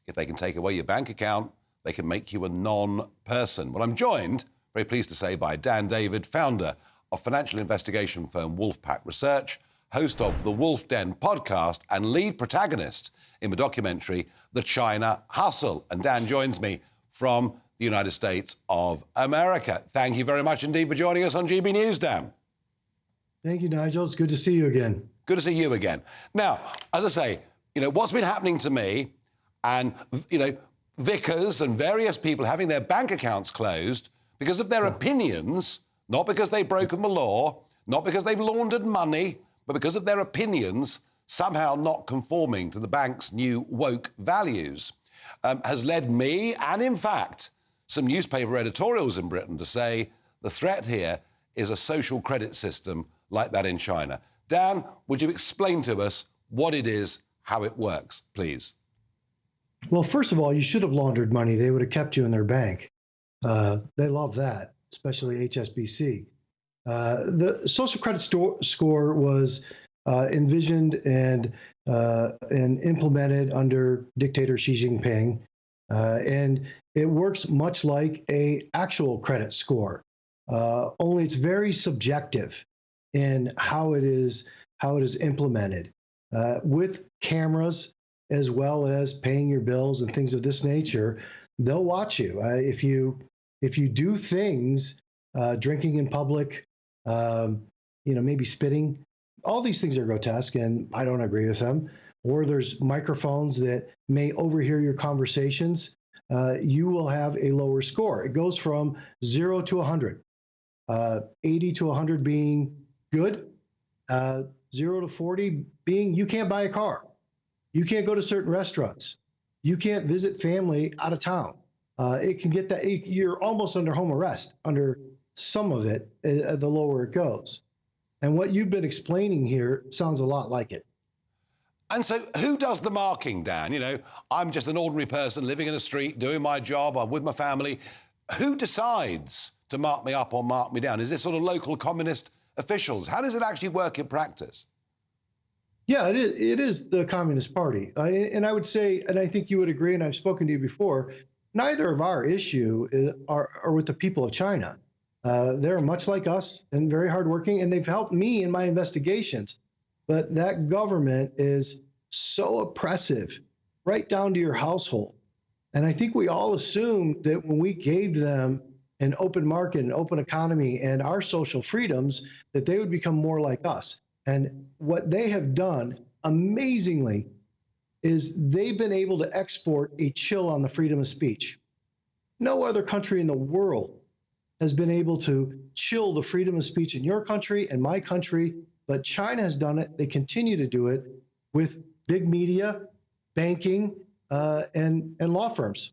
if they can take away your bank account, they can make you a non-person. Well, I'm joined, very pleased to say, by Dan David, founder of financial investigation firm Wolfpack Research, host of the Wolf Den podcast, and lead protagonist in the documentary The China Hustle. And Dan joins me from the United States of America. Thank you very much indeed for joining us on GB News, Dan. Thank you, Nigel. It's good to see you again. Good to see you again. Now, as I say, what's been happening to me and, vicars and various people having their bank accounts closed because of their opinions, not because they've broken the law, not because they've laundered money, but because of their opinions somehow not conforming to the bank's new woke values, has led me, and in fact, some newspaper editorials in Britain, to say the threat here is a social credit system like that in China. Dan, would you explain to us what it is, how it works, please? Well, first of all, you should have laundered money. They would have kept you in their bank. They love that, especially HSBC. The social credit score was envisioned and implemented under dictator Xi Jinping, and it works much like an actual credit score. Only it's very subjective in how it is implemented, with cameras as well as paying your bills and things of this nature. They'll watch you if you do things, drinking in public, maybe spitting. All these things are grotesque, and I don't agree with them. Or there's microphones that may overhear your conversations. You will have a lower score. It goes from 0 to 100. 80 to 100 being good. 0 to 40 being you can't buy a car. You can't go to certain restaurants. You can't visit family out of town. It can get that you're almost under home arrest under some of it, the lower it goes. And what you've been explaining here sounds a lot like it. And so who does the marking, Dan? I'm just an ordinary person living in a street, doing my job, I'm with my family. Who decides to mark me up or mark me down? Is this sort of local communist officials? How does it actually work in practice? Yeah, it is the Communist Party. And I would say, and I think you would agree, and I've spoken to you before, neither of our issue are with the people of China. They're much like us and very hardworking, and they've helped me in my investigations. But that government is so oppressive, right down to your household. And I think we all assumed that when we gave them an open market, an open economy, and our social freedoms, that they would become more like us. And what they have done, amazingly, is they've been able to export a chill on the freedom of speech. No other country in the world has been able to chill the freedom of speech in your country and my country, but China has done it. They continue to do it with big media, banking, and law firms.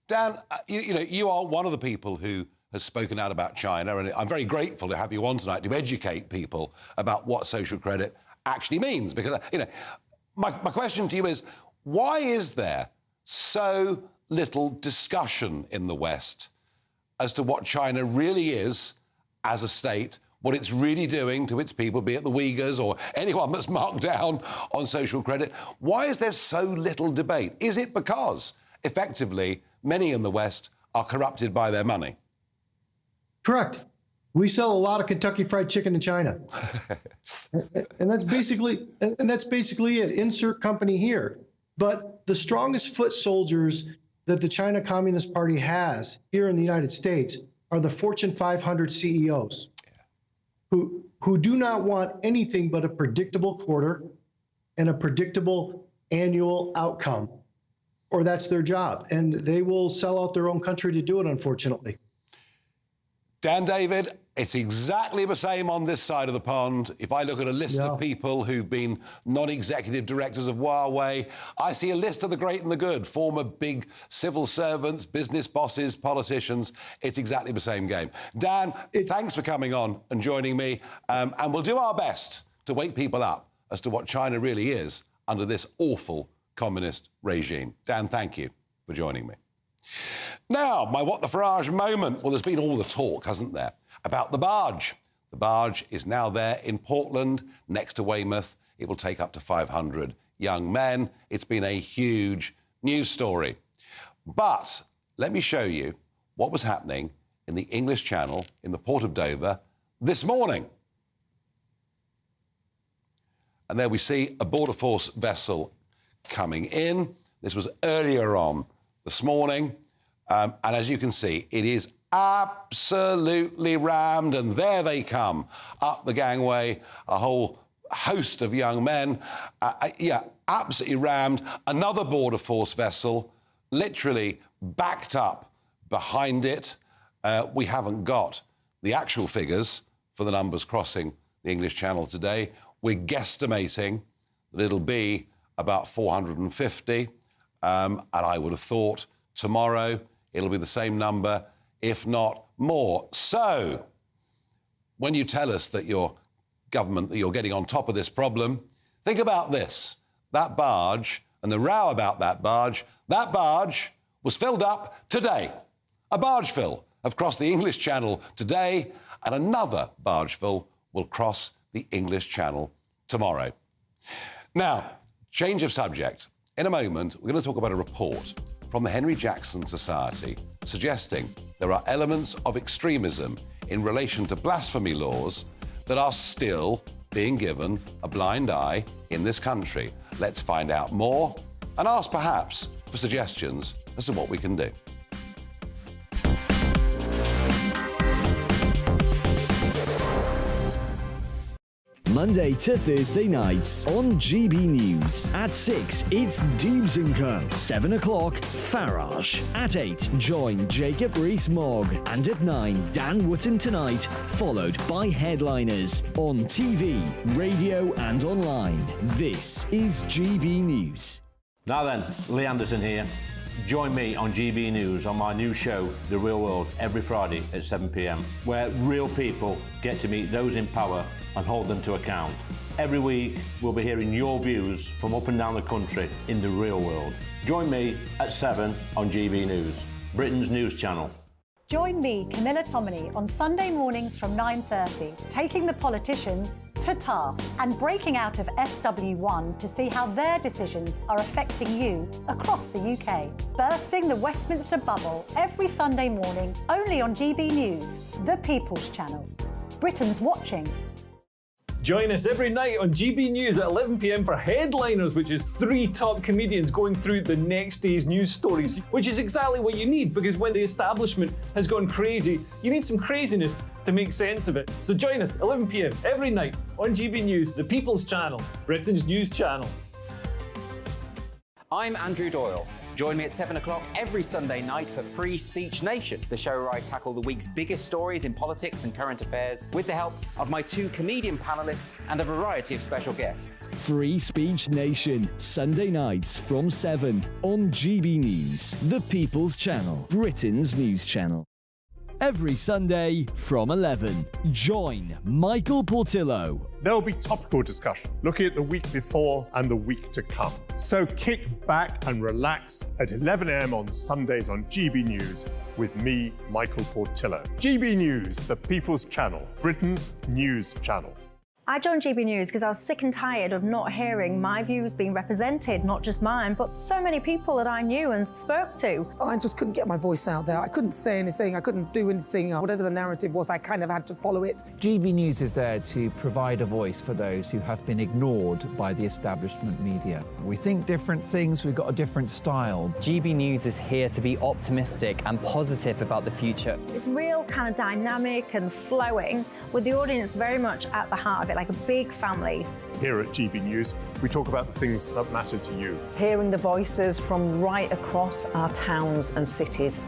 Dan, you are one of the people who has spoken out about China, and I'm very grateful to have you on tonight to educate people about what social credit actually means. Because, my question to you is, why is there so little discussion in the West as to what China really is as a state, what it's really doing to its people, be it the Uyghurs or anyone that's marked down on social credit? Why is there so little debate? Is it because, effectively, many in the West are corrupted by their money? Correct. We sell a lot of Kentucky Fried Chicken in China. and that's basically it. Insert company here. But the strongest foot soldiers that the China Communist Party has here in the United States are the Fortune 500 CEOs who do not want anything but a predictable quarter and a predictable annual outcome, or that's their job. And they will sell out their own country to do it, unfortunately. Dan David, it's exactly the same on this side of the pond. If I look at a list of people who've been non-executive directors of Huawei, I see a list of the great and the good, former big civil servants, business bosses, politicians. It's exactly the same game. Dan, thanks for coming on and joining me. And we'll do our best to wake people up as to what China really is under this awful communist regime. Dan, thank you for joining me. Now, my What the Farage moment. Well, there's been all the talk, hasn't there, about the barge. The barge is now there in Portland, next to Weymouth. It will take up to 500 young men. It's been a huge news story. But let me show you what was happening in the English Channel in the Port of Dover this morning. And there we see a Border Force vessel coming in. This was earlier on this morning. And as you can see, it is absolutely rammed. And there they come up the gangway, a whole host of young men. Yeah, absolutely rammed. Another Border Force vessel literally backed up behind it. We haven't got the actual figures for the numbers crossing the English Channel today. We're guesstimating that it'll be about 450. And I would have thought tomorrow it'll be the same number, if not more. So when you tell us that your government, that you're getting on top of this problem, think about this. That barge and the row about that barge was filled up today. A barge fill have crossed the English Channel today, and another barge fill will cross the English Channel tomorrow. Now, change of subject. In a moment, we're going to talk about a report from the Henry Jackson Society suggesting there are elements of extremism in relation to blasphemy laws that are still being given a blind eye in this country. Let's find out more and ask perhaps for suggestions as to what we can do. Monday to Thursday nights on GB News. At 6, it's Dubes & Co. 7 o'clock, Farage. At 8, join Jacob Rees-Mogg. And at 9, Dan Wootton Tonight, followed by Headliners. On TV, radio and online. This is GB News. Now then, Lee Anderson here. Join me on GB News on my new show, The Real World, every Friday at 7 p.m, where real people get to meet those in power and hold them to account. Every week, we'll be hearing your views from up and down the country in the real world. Join me at 7 on GB News, Britain's news channel. Join me, Camilla Tominey, on Sunday mornings from 9:30, taking the politicians to task and breaking out of SW1 to see how their decisions are affecting you across the UK. Bursting the Westminster bubble every Sunday morning, only on GB News, the People's Channel. Britain's watching. Join us every night on GB News at 11 p.m. for Headliners, which is 3 top comedians going through the next day's news stories, which is exactly what you need, because when the establishment has gone crazy, you need some craziness to make sense of it. So join us 11 p.m. every night on GB News, the People's Channel, Britain's news channel. I'm Andrew Doyle. Join me at 7 o'clock every Sunday night for Free Speech Nation, the show where I tackle the week's biggest stories in politics and current affairs with the help of my 2 comedian panellists and a variety of special guests. Free Speech Nation, Sunday nights from 7 on GB News, the People's Channel, Britain's news channel. Every Sunday from 11, join Michael Portillo. There will be topical discussion, looking at the week before and the week to come. So kick back and relax at 11 a.m. on Sundays on GB News with me, Michael Portillo. GB News, the People's Channel, Britain's news channel. I joined GB News because I was sick and tired of not hearing my views being represented, not just mine, but so many people that I knew and spoke to. I just couldn't get my voice out there. I couldn't say anything. I couldn't do anything. Whatever the narrative was, I kind of had to follow it. GB News is there to provide a voice for those who have been ignored by the establishment media. We think different things. We've got a different style. GB News is here to be optimistic and positive about the future. It's real kind of dynamic and flowing, with the audience very much at the heart of it, like a big family. Here at GB News, we talk about the things that matter to you. Hearing the voices from right across our towns and cities,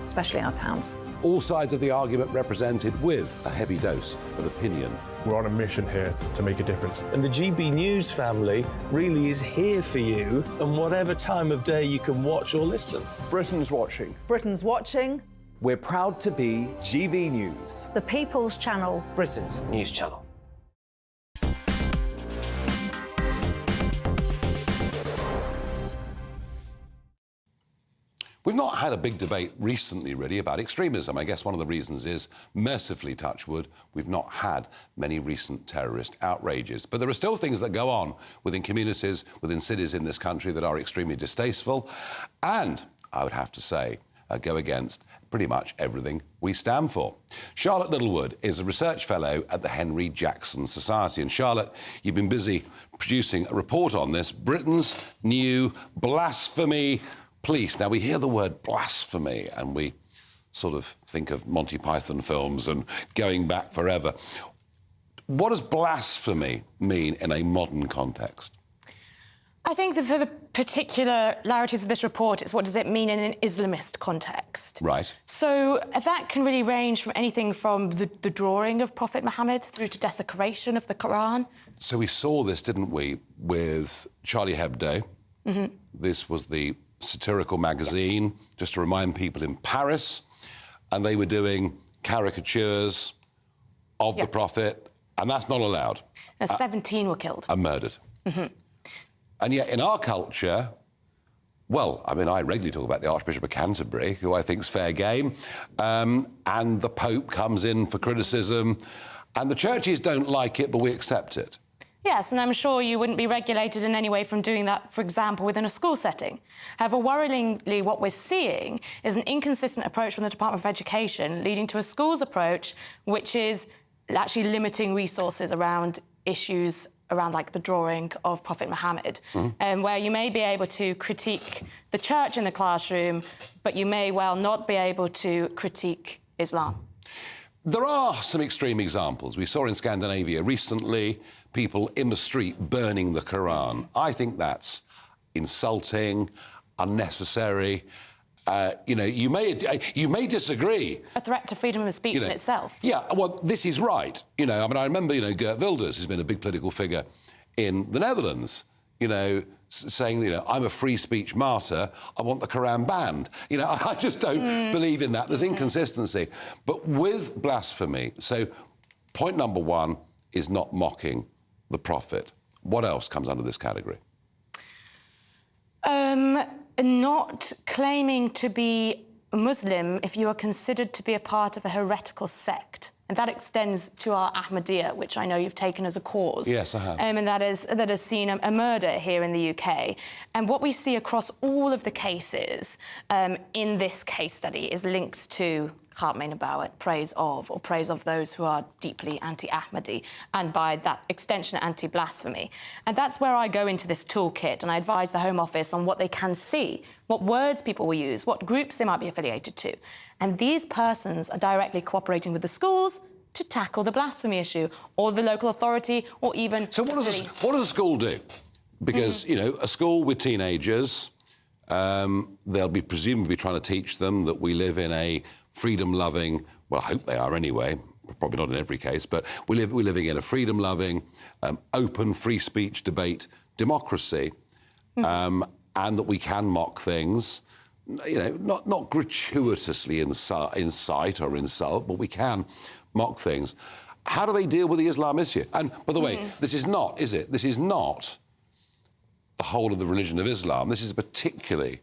especially our towns. All sides of the argument represented with a heavy dose of opinion. We're on a mission here to make a difference. And the GB News family really is here for you, and whatever time of day you can watch or listen. Britain's watching. Britain's watching. We're proud to be GB News, the People's Channel, Britain's news channel. We've not had a big debate recently, really, about extremism. I guess one of the reasons is, mercifully, touch wood, we've not had many recent terrorist outrages. But there are still things that go on within communities, within cities in this country that are extremely distasteful and, I would have to say, go against pretty much everything we stand for. Charlotte Littlewood is a research fellow at the Henry Jackson Society. And Charlotte, you've been busy producing a report on this, Britain's new blasphemy police. Now, we hear the word blasphemy and we sort of think of Monty Python films and going back forever. What does blasphemy mean in a modern context? I think that for the particularities of this report, it's what does it mean in an Islamist context. Right. So that can really range from anything from the drawing of Prophet Muhammad through to desecration of the Quran. So we saw this, didn't we, with Charlie Hebdo. Mm-hmm. This was the satirical magazine, just to remind people, in Paris, and they were doing caricatures of the Prophet, and that's not allowed. 17 were killed. And murdered. Mm-hmm. And yet in our culture, well, I mean, I regularly talk about the Archbishop of Canterbury, who I think's fair game, and the Pope comes in for criticism, and the churches don't like it, but we accept it. Yes, and I'm sure you wouldn't be regulated in any way from doing that, for example, within a school setting. However, worryingly, what we're seeing is an inconsistent approach from the Department of Education, leading to a school's approach, which is actually limiting resources around issues around, like, the drawing of Prophet Muhammad, where you may be able to critique the church in the classroom, but you may well not be able to critique Islam. There are some extreme examples. We saw in Scandinavia recently people in the street burning the Quran. I think that's insulting, unnecessary. You know, you may disagree. A threat to freedom of speech in itself. Yeah, well, this is right. You know, I mean, I remember, Geert Wilders, who's been a big political figure in the Netherlands, saying, I'm a free speech martyr, I want the Quran banned. I just don't believe in that. There's inconsistency. But with blasphemy, so point number one is not mocking the Prophet. What else comes under this category? Not claiming to be Muslim if you are considered to be a part of a heretical sect. And that extends to our Ahmadiyya, which I know you've taken as a cause. Yes, I have. And that has seen a murder here in the UK. And what we see across all of the cases in this case study is linked to Khatme Nabawat, praise of those who are deeply anti-Ahmadi, and by that extension, anti-blasphemy. And that's where I go into this toolkit, and I advise the Home Office on what they can see, what words people will use, what groups they might be affiliated to. And these persons are directly cooperating with the schools to tackle the blasphemy issue, or the local authority, or even So what does a school do? Because, a school with teenagers, they'll be presumably trying to teach them that we live in a freedom-loving, well, I hope they are anyway, probably not in every case, but we're living in a freedom-loving, open, free speech debate democracy, and that we can mock things, not gratuitously incite or insult, but we can mock things. How do they deal with the Islam issue? And, by the way, this is not, is it? This is not the whole of the religion of Islam. This is particularly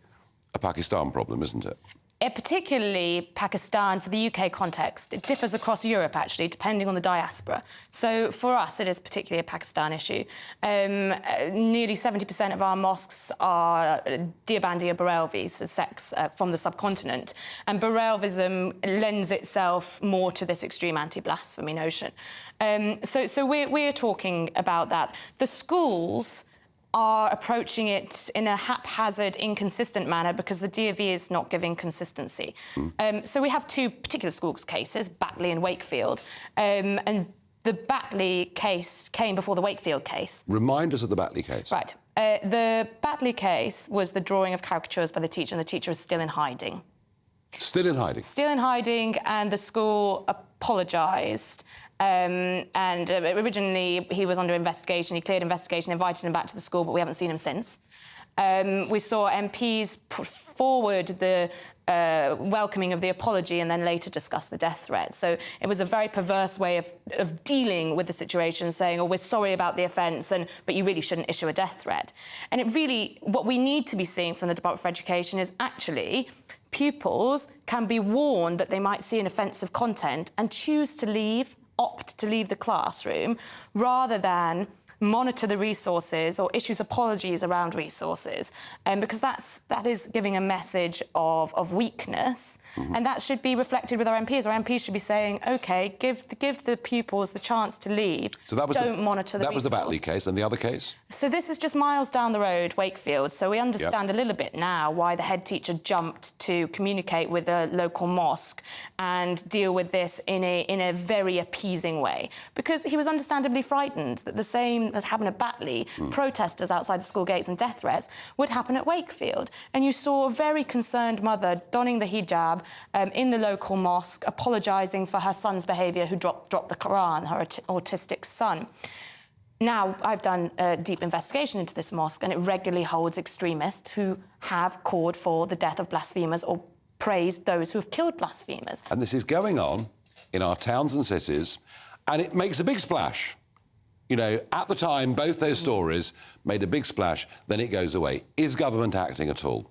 a Pakistan problem, isn't it? Particularly Pakistan, for the UK context. It differs across Europe, actually, depending on the diaspora. So for us, it is particularly a Pakistan issue. Nearly 70% of our mosques are Deobandi or Barelvi, so sects from the subcontinent. And Barelvism lends itself more to this extreme anti-blasphemy notion. So we're talking about that. The schools are approaching it in a haphazard, inconsistent manner because the DOV is not giving consistency. So we have two particular schools cases, Batley and Wakefield, and the Batley case came before the Wakefield case. Remind us of the Batley case. Right. The Batley case was the drawing of caricatures by the teacher, and the teacher is still in hiding. Still in hiding? Still in hiding, and the school apologised. And originally he was under investigation. He cleared investigation, invited him back to the school, but we haven't seen him since. We saw MPs put forward the welcoming of the apology and then later discuss the death threat. So it was a very perverse way of dealing with the situation, saying, oh, we're sorry about the offence, but you really shouldn't issue a death threat. And it really, what we need to be seeing from the Department for Education is actually pupils can be warned that they might see an offensive content and choose to leave, opt to leave the classroom, rather than monitor the resources or issues apologies around resources, because that is giving a message of weakness, and that should be reflected with our MPs. Our MPs should be saying, OK, give the pupils the chance to leave. So that was Don't monitor the That was the resource. Batley case, and the other case? So this is just miles down the road, Wakefield. So we understand a little bit now why the head teacher jumped to communicate with a local mosque and deal with this in a very appeasing way, because he was understandably frightened that the same that happened at Batley, protesters outside the school gates and death threats, would happen at Wakefield. And you saw a very concerned mother donning the hijab in the local mosque, apologising for her son's behaviour, who dropped the Quran, her autistic son. Now, I've done a deep investigation into this mosque, and it regularly holds extremists who have called for the death of blasphemers or praised those who have killed blasphemers. And this is going on in our towns and cities, and it makes a big splash. You know, at the time, both those stories made a big splash, then it goes away. Is government acting at all?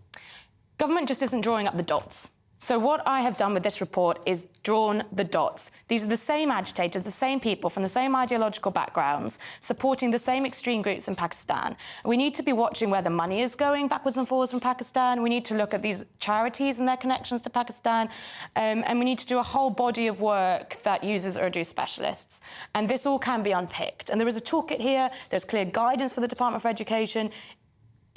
Government just isn't drawing up the dots. So what I have done with this report is drawn the dots. These are the same agitators, the same people from the same ideological backgrounds, supporting the same extreme groups in Pakistan. We need to be watching where the money is going backwards and forwards from Pakistan. We need to look at these charities and their connections to Pakistan. And we need to do a whole body of work that uses Urdu specialists. And this all can be unpicked. And there is a toolkit here. There's clear guidance for the Department for Education.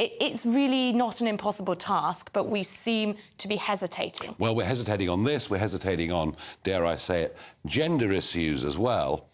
It's really not an impossible task, but we seem to be hesitating. Well, we're hesitating on this. We're hesitating on, dare I say it, gender issues as well.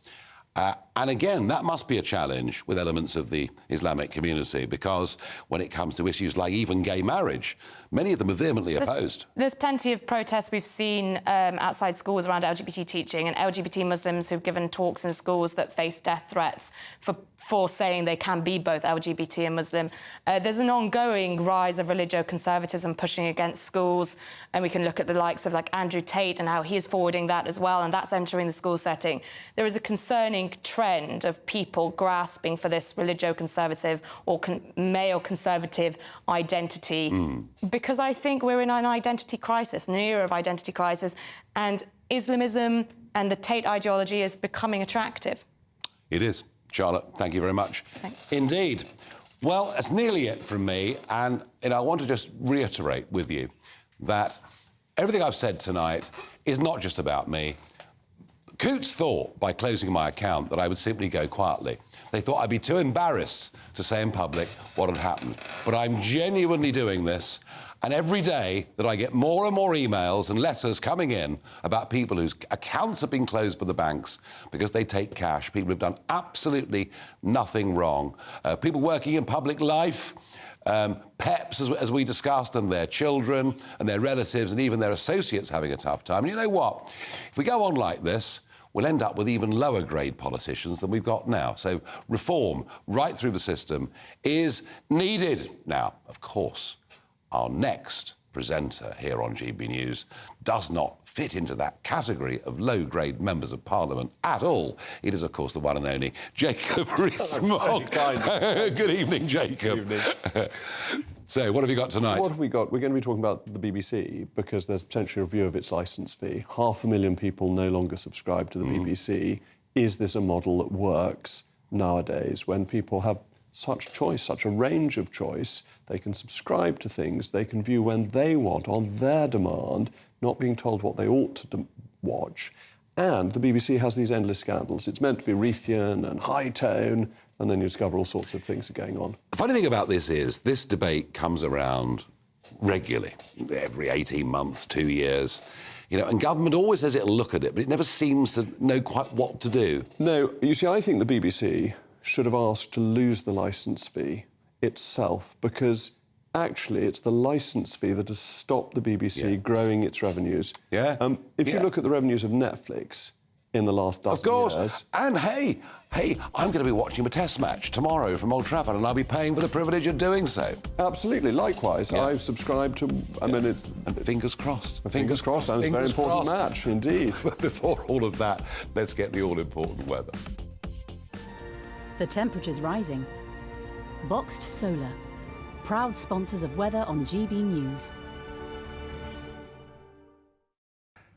And again, that must be a challenge with elements of the Islamic community, because when it comes to issues like even gay marriage, many of them are vehemently opposed. There's plenty of protests we've seen outside schools around LGBT teaching, and LGBT Muslims who've given talks in schools that face death threats for saying they can be both LGBT and Muslim. There's an ongoing rise of religio-conservatism pushing against schools, and we can look at the likes of like Andrew Tate and how he is forwarding that as well, and that's entering the school setting. There is a concerning trend of people grasping for this religio-conservative or male conservative identity, because I think we're in an identity crisis, an era of identity crisis, and Islamism and the Tate ideology is becoming attractive. It is. Charlotte, thank you very much. Thanks. Indeed. Well, that's nearly it from me, and I want to just reiterate with you that everything I've said tonight is not just about me. Coutts thought, by closing my account, that I would simply go quietly. They thought I'd be too embarrassed to say in public what had happened. But I'm genuinely doing this, and every day that I get more and more emails and letters coming in about people whose accounts have been closed by the banks because they take cash, people who've done absolutely nothing wrong, people working in public life, PEPs, as we discussed, and their children and their relatives and even their associates having a tough time. And you know what? If we go on like this, we'll end up with even lower grade politicians than we've got now. So reform right through the system is needed. Now, of course, our next presenter here on GB News does not fit into that category of low-grade members of Parliament at all. It is, of course, the one and only Jacob Rees-Mogg. Good evening, Jacob. Good evening. So, what have you got tonight? What have we got? We're going to be talking about the BBC because there's potentially a review of its licence fee. 500,000 people no longer subscribe to the BBC. Is this a model that works nowadays when people have such choice, such a range of choice? They can subscribe to things, they can view when they want, on their demand, not being told what they ought to watch. And the BBC has these endless scandals. It's meant to be Reithian and high tone, and then you discover all sorts of things are going on. The funny thing about this is this debate comes around regularly, every 18 months, 2 years. You know, and government always says it'll look at it, but it never seems to know quite what to do. No, you see, I think the BBC should have asked to lose the licence fee itself, because actually it's the licence fee that has stopped the BBC growing its revenues. If you look at the revenues of Netflix in the last dozen years... And hey, I'm going to be watching a test match tomorrow from Old Trafford, and I'll be paying for the privilege of doing so. Absolutely. Likewise, I've subscribed to... I mean, it's... And fingers crossed. Fingers crossed, and it's a very important match, indeed. But before all of that, let's get the all-important weather. The temperature's rising. Boxed Solar, proud sponsors of weather on GB News.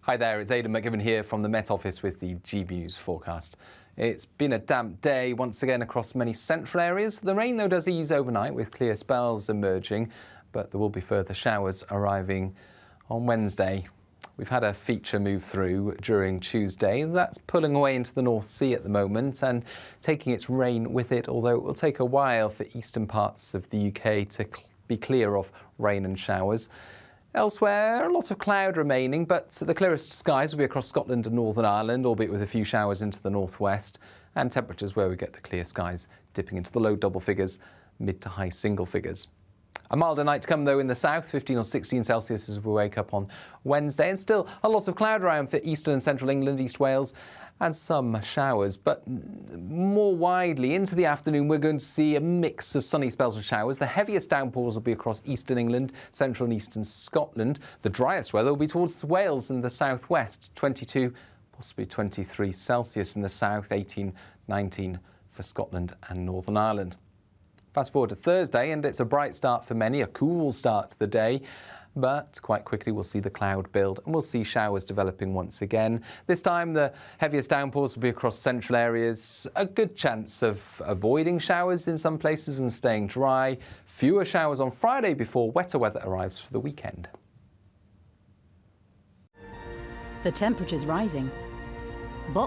Hi there, it's Aidan McGivern here from the Met Office with the GB News forecast. It's been a damp day once again across many central areas. The rain, though, does ease overnight with clear spells emerging, but there will be further showers arriving on Wednesday. We've had a feature move through during Tuesday. That's pulling away into the North Sea at the moment and taking its rain with it, although it will take a while for eastern parts of the UK to be clear of rain and showers. Elsewhere, a lot of cloud remaining, but the clearest skies will be across Scotland and Northern Ireland, albeit with a few showers into the northwest, and temperatures where we get the clear skies dipping into the low double figures, mid to high single figures. A milder night to come, though, in the south, 15 or 16 Celsius as we wake up on Wednesday, and still a lot of cloud around for eastern and central England, East Wales, and some showers. But more widely, into the afternoon, we're going to see a mix of sunny spells and showers. The heaviest downpours will be across eastern England, central and eastern Scotland. The driest weather will be towards Wales and the southwest, 22, possibly 23 Celsius in the south, 18, 19 for Scotland and Northern Ireland. Fast forward to Thursday, and it's a bright start for many, a cool start to the day. But quite quickly we'll see the cloud build and we'll see showers developing once again. This time the heaviest downpours will be across central areas. A good chance of avoiding showers in some places and staying dry. Fewer showers on Friday before wetter weather arrives for the weekend. The temperature's rising. Box